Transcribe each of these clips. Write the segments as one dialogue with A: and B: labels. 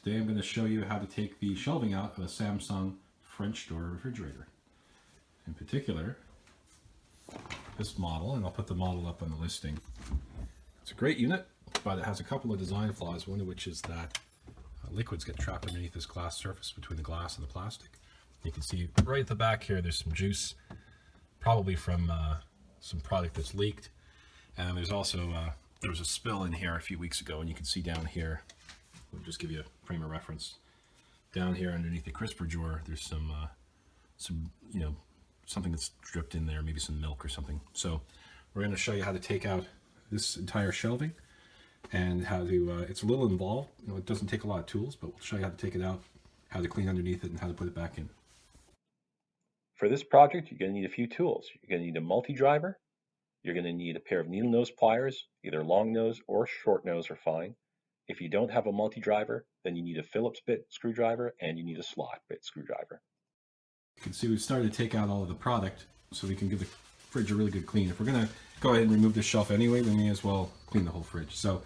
A: Today I'm going to show you how to take the shelving out of a Samsung French door refrigerator. In particular, this model, and I'll put the model up on the listing. It's a great unit, but it has a couple of design flaws, one of which is that liquids get trapped underneath this glass surface between the glass and the plastic. You can see right at the back here there's some juice, probably from some product that's leaked. And there's also, there was a spill in here a few weeks ago, and you can see down here, we'll just give you a frame of reference. Down here underneath the Cripser drawer, there's some something that's dripped in there, maybe some milk or something. So we're going to show you how to take out this entire shelving and how to, it's a little involved. It doesn't take a lot of tools, but we'll show you how to take it out, how to clean underneath it, and how to put it back in.
B: For this project, you're going to need a few tools. You're going to need a multi-driver. You're going to need a pair of needle nose pliers, either long nose or short nose are fine. If you don't have a multi-driver, then you need a Phillips bit screwdriver and you need a slot bit screwdriver.
A: You can see we've started to take out all of the product so we can give the fridge a really good clean. If we're going to go ahead and remove this shelf anyway, we may as well clean the whole fridge. So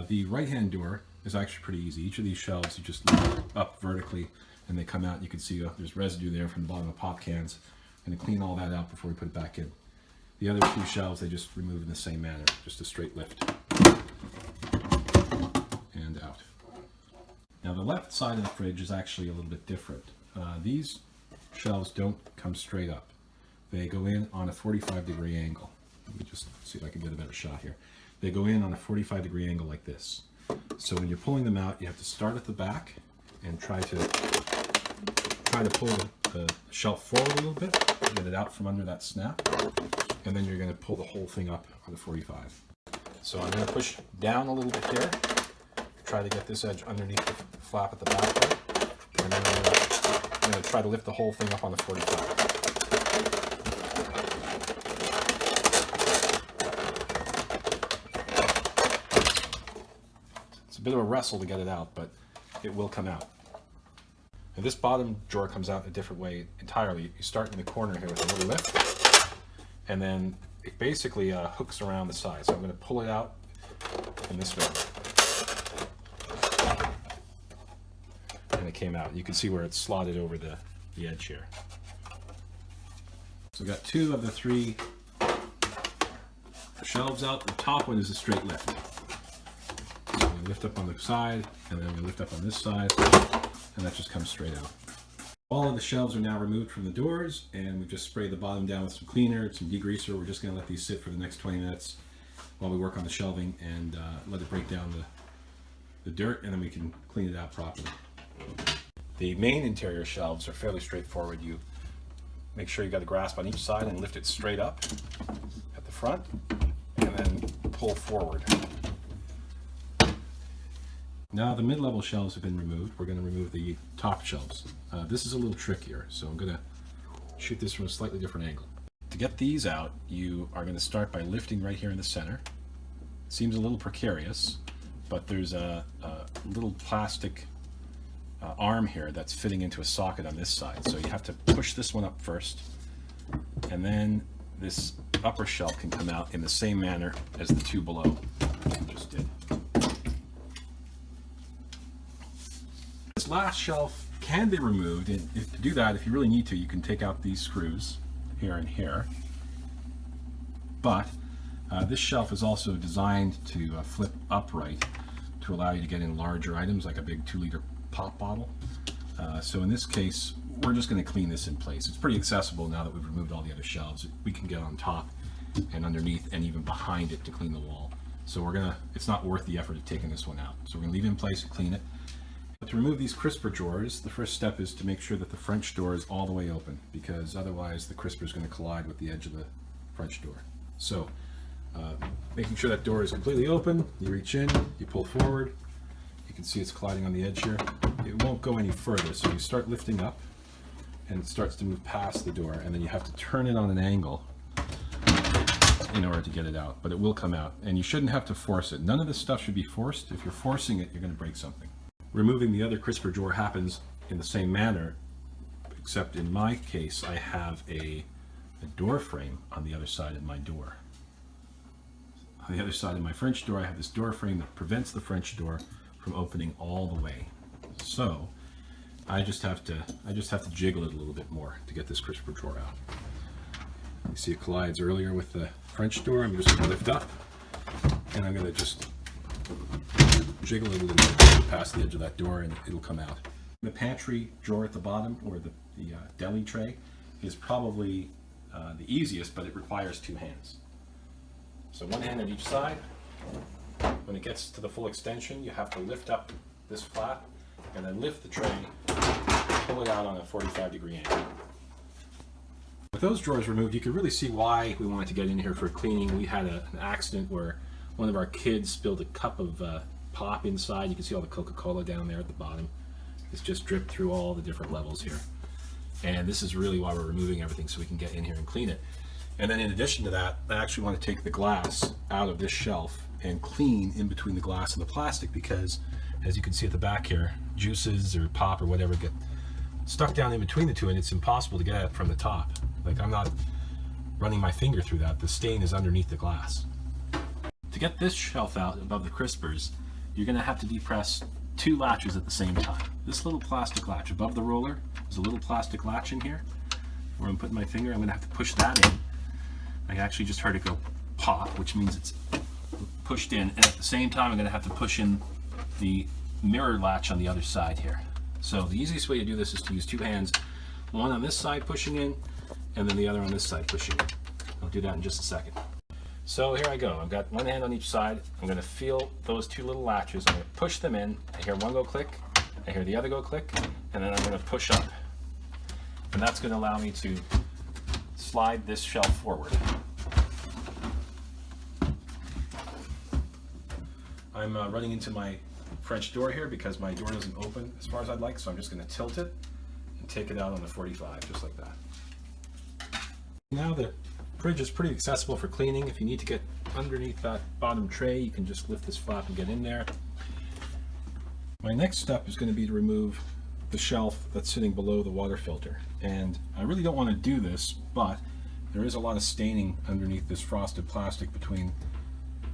A: the right-hand door is actually pretty easy. Each of these shelves, you just lift up vertically and they come out. You can see there's residue there from the bottom of pop cans. And to clean all that out before we put it back in. The other two shelves, they just remove in the same manner, just a straight lift. And out. Now the left side of the fridge is actually a little bit different. These shelves don't come straight up. They go in on a 45-degree angle. Let me just see if I can get a better shot here. They go in on a 45-degree angle like this. So when you're pulling them out, you have to start at the back and try to pull the shelf forward a little bit, get it out from under that snap, and then you're going to pull the whole thing up on the 45. So I'm going to push down a little bit here, try to get this edge underneath the flap at the back there, and then I'm going to try to lift the whole thing up on the 45. It's a bit of a wrestle to get it out, but it will come out. And this bottom drawer comes out a different way entirely. You start in the corner here with a little lift, and then it basically hooks around the side. So I'm going to pull it out in this way. And it came out. You can see where it's slotted over the edge here. So we've got two of the three shelves out. The top one is a straight lift. So we lift up on the side, and then we lift up on this side, and that just comes straight out. All of the shelves are now removed from the doors, and we just sprayed the bottom down with some cleaner, some degreaser. We're just going to let these sit for the next 20 minutes while we work on the shelving and let it break down the dirt, and then we can clean it out properly. The main interior shelves are fairly straightforward. You make sure you got a grasp on each side and lift it straight up at the front, and then pull forward. Now the mid-level shelves have been removed. We're going to remove the top shelves. This is a little trickier, so I'm going to shoot this from a slightly different angle. To get these out, you are going to start by lifting right here in the center. It seems a little precarious, but there's a little plastic arm here that's fitting into a socket on this side. So you have to push this one up first, and then this upper shelf can come out in the same manner as the two below. Just did. This last shelf can be removed, and to do that, if you really need to, you can take out these screws here and here. But this shelf is also designed to flip upright to allow you to get in larger items like a big 2-liter pop bottle. So in this case, we're just going to clean this in place. It's pretty accessible now that we've removed all the other shelves. We can get on top and underneath and even behind it to clean the wall. So it's not worth the effort of taking this one out. So we're going to leave it in place and clean it. To remove these Cripser drawers, the first step is to make sure that the French door is all the way open, because otherwise the Cripser is going to collide with the edge of the French door. So making sure that door is completely open, you reach in, you pull forward, you can see it's colliding on the edge here. It won't go any further, so you start lifting up and it starts to move past the door, and then you have to turn it on an angle in order to get it out, but it will come out, and you shouldn't have to force it. None of this stuff should be forced. If you're forcing it, you're going to break something. Removing the other Cripser drawer happens in the same manner, except in my case I have a door frame on the other side of my door. On the other side of my French door I have this door frame that prevents the French door from opening all the way. So I just have to jiggle it a little bit more to get this crisper drawer out. You see it collides earlier with the French door. I'm just going to lift up, and I'm going to just jiggle it a little bit past the edge of that door, and it'll come out. The pantry drawer at the bottom, or the deli tray, is probably the easiest, but it requires two hands. So one hand on each side. When it gets to the full extension, you have to lift up this flap and then lift the tray, pull it out on a 45-degree angle. With those drawers removed, you can really see why we wanted to get in here for cleaning. We had an accident where one of our kids spilled a cup of pop inside. You can see all the Coca-Cola down there at the bottom. It's just dripped through all the different levels here. And this is really why we're removing everything, so we can get in here and clean it. And then in addition to that, I actually want to take the glass out of this shelf and clean in between the glass and the plastic, because as you can see at the back here, juices or pop or whatever get stuck down in between the two, and it's impossible to get at from the top. Like, I'm not running my finger through that. The stain is underneath the glass. To get this shelf out above the crispers, you're going to have to depress two latches at the same time. This little plastic latch above the roller, there's a little plastic latch in here where I'm putting my finger. I'm going to have to push that in. I actually just heard it go pop, which means it's pushed in, and at the same time I'm going to have to push in the mirror latch on the other side here. So the easiest way to do this is to use two hands, one on this side pushing in, and then the other on this side pushing in. I'll do that in just a second. So here I go. I've got one hand on each side. I'm going to feel those two little latches. I'm going to push them in. I hear one go click, I hear the other go click, and then I'm going to push up. And that's going to allow me to slide this shelf forward. I'm running into my French door here because my door doesn't open as far as I'd like, so I'm just going to tilt it and take it out on the 45, just like that. Now the fridge is pretty accessible for cleaning. If you need to get underneath that bottom tray, you can just lift this flap and get in there. My next step is going to be to remove the shelf that's sitting below the water filter. And I really don't want to do this, but there is a lot of staining underneath this frosted plastic between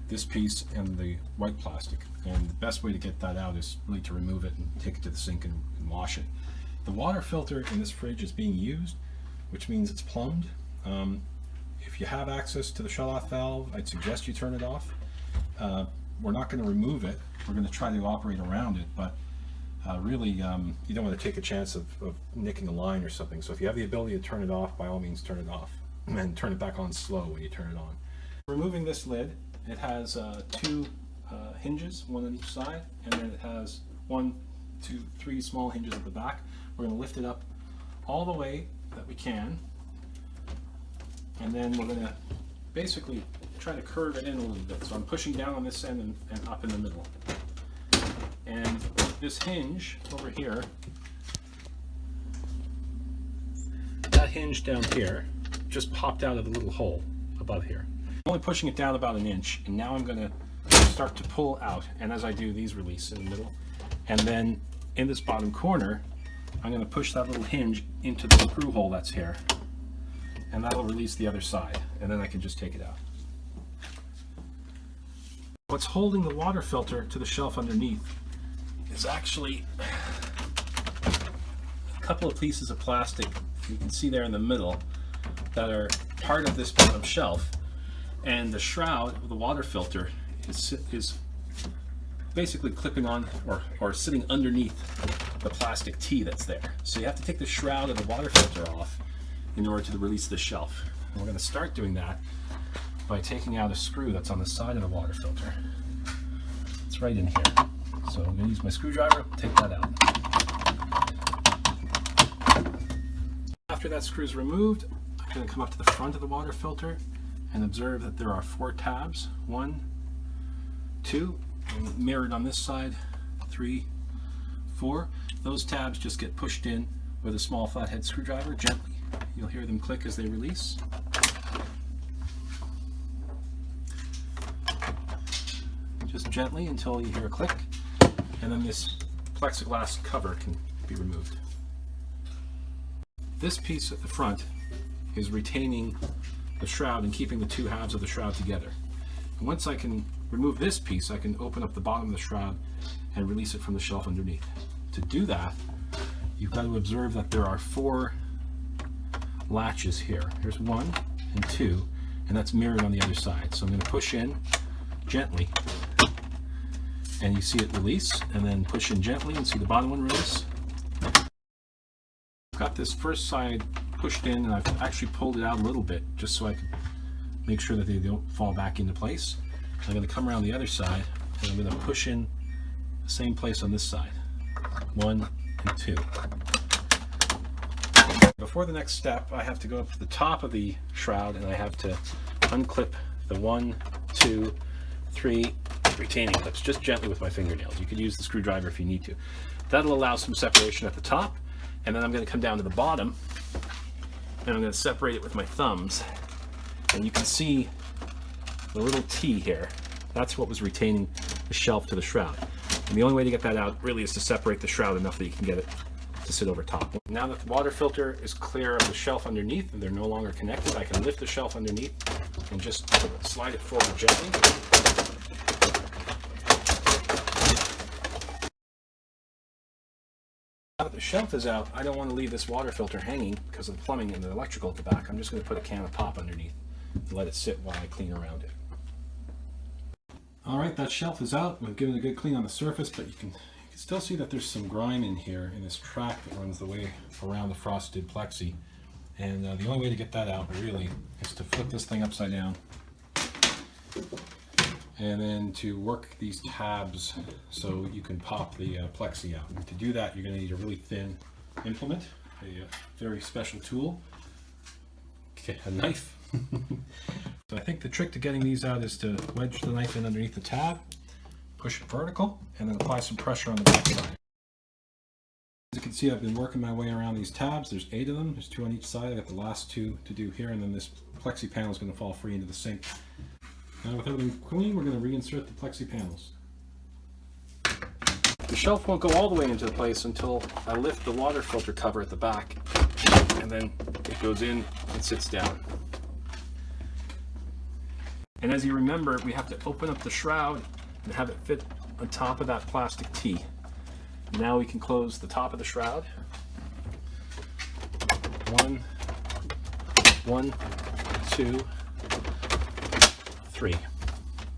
A: this piece and the white plastic. And the best way to get that out is really to remove it and take it to the sink and wash it. The water filter in this fridge is being used, which means it's plumbed. If you have access to the shut-off valve, I'd suggest you turn it off. We're not going to remove it. We're going to try to operate around it, but really you don't want to take a chance of nicking a line or something. So if you have the ability to turn it off, by all means turn it off, and turn it back on slow when you turn it on. Removing this lid, it has two hinges, one on each side, and then it has 1, 2, 3 small hinges at the back. We're going to lift it up all the way that we can, and then we're going to basically try to curve it in a little bit. So I'm pushing down on this end and up in the middle. And this hinge over here, that hinge down here just popped out of the little hole above here. I'm only pushing it down about 1 inch, and now I'm going to start to pull out, and as I do, these release in the middle. And then in this bottom corner, I'm going to push that little hinge into the screw hole that's here, and that'll release the other side, and then I can just take it out. What's holding the water filter to the shelf underneath is actually a couple of pieces of plastic you can see there in the middle that are part of this bottom shelf, and the shroud of the water filter is basically clipping on or sitting underneath the plastic T that's there. So you have to take the shroud of the water filter off in order to release the shelf. And we're going to start doing that by taking out a screw that's on the side of the water filter. It's right in here. So I'm going to use my screwdriver, take that out. After that screw is removed, I'm going to come up to the front of the water filter and observe that there are 4 tabs. 1, 2, and mirrored on this side, 3, 4. Those tabs just get pushed in with a small flathead screwdriver gently. You'll hear them click as they release. Just gently until you hear a click, and then this plexiglass cover can be removed. This piece at the front is retaining the shroud and keeping the two halves of the shroud together. And once I can remove this piece, I can open up the bottom of the shroud and release it from the shelf underneath. to do that, you've got to observe that there are 4 latches here. Here's 1 and 2, and that's mirrored on the other side. So I'm going to push in gently, and you see it release, and then push in gently and see the bottom one release. I've got this first side pushed in, and I've actually pulled it out a little bit just so I can make sure that they don't fall back into place. I'm going to come around the other side, and I'm going to push in the same place on this side. 1 and 2. Before the next step, I have to go up to the top of the shroud, and I have to unclip the 1, 2, 3 retaining clips just gently with my fingernails. You could use the screwdriver if you need to. That'll allow some separation at the top, and then I'm going to come down to the bottom, and I'm going to separate it with my thumbs, and you can see the little T here. That's what was retaining the shelf to the shroud. And the only way to get that out really is to separate the shroud enough that you can get it to sit over top. Now that the water filter is clear of the shelf underneath and they're no longer connected, I can lift the shelf underneath and just slide it forward gently. Now that the shelf is out, I don't want to leave this water filter hanging because of the plumbing and the electrical at the back. I'm just going to put a can of pop underneath and let it sit while I clean around it. Alright, that shelf is out. We've given it a good clean on the surface, but you can still see that there's some grime in here in this track that runs the way around the frosted plexi. And the only way to get that out really is to flip this thing upside down and then to work these tabs so you can pop the plexi out. And to do that, you're going to need a really thin implement, a very special tool, a knife. So I think the trick to getting these out is to wedge the knife in underneath the tab, push it vertical, and then apply some pressure on the back side. As you can see, I've been working my way around these tabs. There's 8 of them. There's 2 on each side. I got the last 2 to do here, and then this plexi panel is going to fall free into the sink. Now with everything clean, we're going to reinsert the plexi panels. The shelf won't go all the way into place until I lift the water filter cover at the back, and then it goes in and sits down. And as you remember, we have to open up the shroud and have it fit on top of that plastic T. Now we can close the top of the shroud. 1, 2, 3.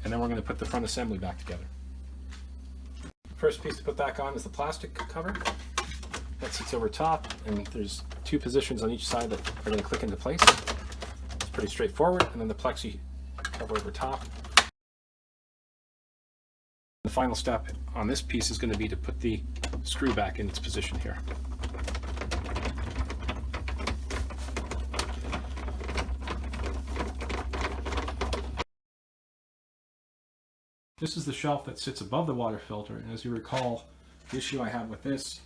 A: And then we're going to put the front assembly back together. First piece to put back on is the plastic cover. That sits over top, and there's 2 positions on each side that are going to click into place. It's pretty straightforward, and then the plexi cover over top. The final step on this piece is going to be to put the screw back in its position here. This is the shelf that sits above the water filter, and as you recall, the issue I have with this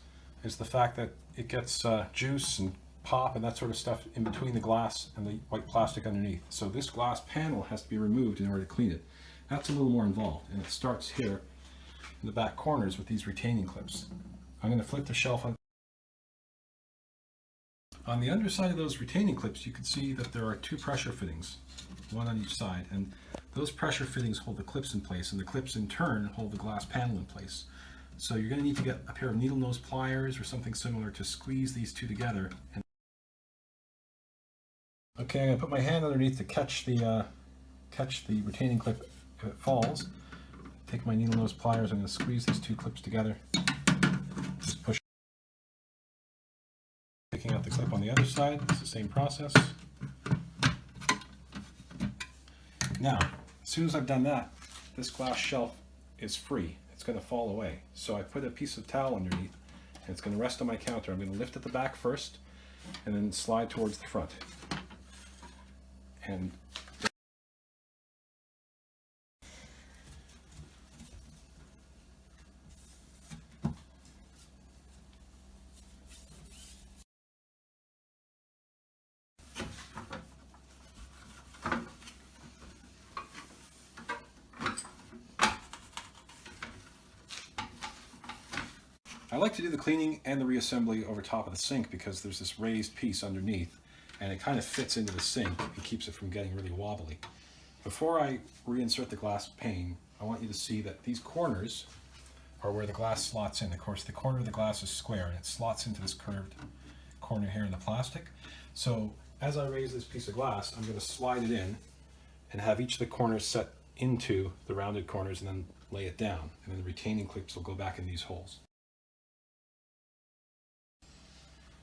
A: is the fact that it gets juice and pop and that sort of stuff in between the glass and the white plastic underneath. So this glass panel has to be removed in order to clean it. That's a little more involved, and it starts here in the back corners with these retaining clips. I'm going to flip the shelf on. On the underside of those retaining clips, you can see that there are 2 pressure fittings, 1 on each side, and those pressure fittings hold the clips in place, and the clips in turn hold the glass panel in place. So you're going to need to get a pair of needle nose pliers or something similar to squeeze these 2 together. Okay, I'm going to put my hand underneath to catch the retaining clip if it falls. Take my needle nose pliers, I'm going to squeeze these 2 clips together. Just push. Taking out the clip on the other side, it's the same process. Now, as soon as I've done that, this glass shelf is free. It's going to fall away. So I put a piece of towel underneath, and it's going to rest on my counter. I'm going to lift at the back first, and then slide towards the front. And I like to do the cleaning and the reassembly over top of the sink because there's this raised piece underneath and it kind of fits into the sink and keeps it from getting really wobbly. Before I reinsert the glass pane, I want you to see that these corners are where the glass slots in. Of course, the corner of the glass is square and it slots into this curved corner here in the plastic. So as I raise this piece of glass, I'm going to slide it in and have each of the corners set into the rounded corners and then lay it down. And then the retaining clips will go back in these holes.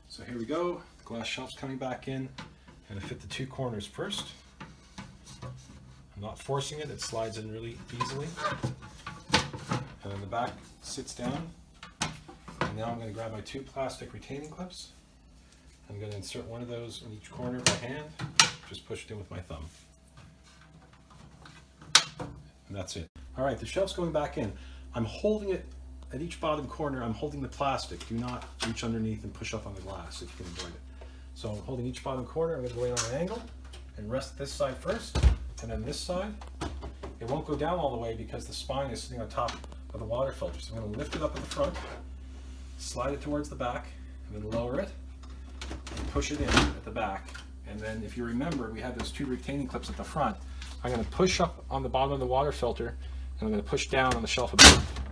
A: So here we go. The glass shelf's coming back in. I'm going to fit the two corners first. I'm not forcing it, it slides in really easily. And then the back sits down. And now I'm going to grab my two plastic retaining clips. I'm going to insert one of those in each corner by hand. Just push it in with my thumb. And that's it. All right, the shelf's going back in. I'm holding it at each bottom corner. I'm holding the plastic. Do not reach underneath and push up on the glass if you can avoid it. So I'm holding each bottom corner. I'm going to go in on an angle and rest this side first, and then this side. It won't go down all the way because the spine is sitting on top of the water filter. So I'm going to lift it up at the front, slide it towards the back, and then lower it, and push it in at the back. And then if you remember, we had those two retaining clips at the front. I'm going to push up on the bottom of the water filter, and I'm going to push down on the shelf above.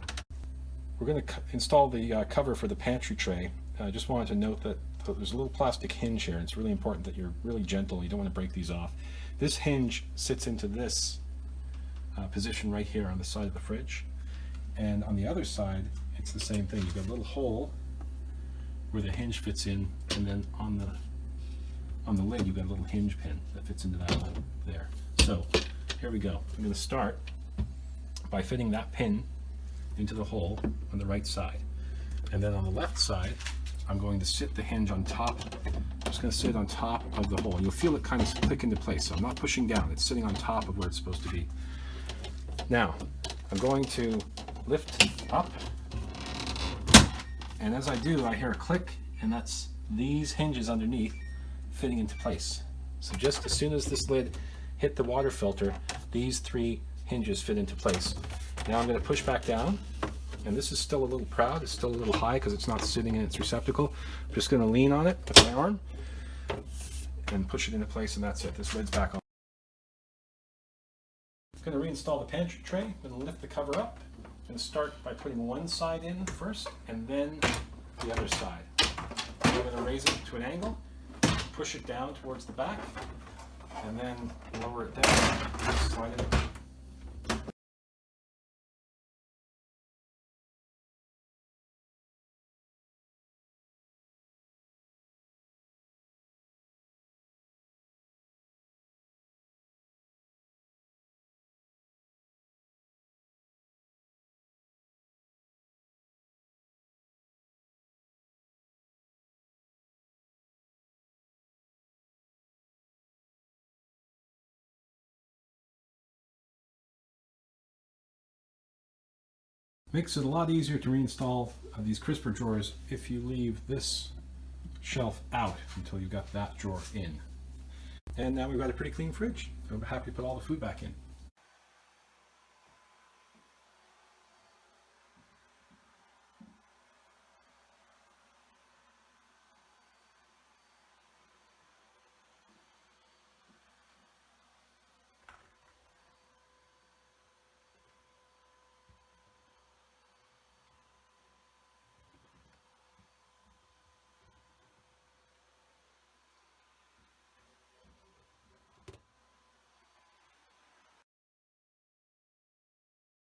A: We're going to install the cover for the pantry tray. I just wanted to note that there's a little plastic hinge here. It's really important that you're really gentle. You don't want to break these off. This hinge sits into this position right here on the side of the fridge. And on the other side, it's the same thing. You've got a little hole where the hinge fits in, and then on the lid, you've got a little hinge pin that fits into that hole there. So here we go. I'm going to start by fitting that pin into the hole on the right side. And then on the left side, I'm going to sit the hinge on top. I'm just going to sit on top of the hole. You'll feel it kind of click into place. So I'm not pushing down. It's sitting on top of where it's supposed to be. Now, I'm going to lift up. And as I do, I hear a click, and that's these hinges underneath fitting into place. So just as soon as this lid hit the water filter, these three hinges fit into place. Now I'm going to push back down, and this is still a little proud. It's still a little high because it's not sitting in its receptacle. I'm just going to lean on it with my arm and push it into place, and that's it. This lid's back on. I'm going to reinstall the pantry tray. I'm going to lift the cover up. I'm going to start by putting one side in first, and then the other side. I'm going to raise it to an angle, push it down towards the back, and then lower it down, slide it in. Makes it a lot easier to reinstall these Cripser drawers if you leave this shelf out until you've got that drawer in. And now we've got a pretty clean fridge. I'm happy to put all the food back in.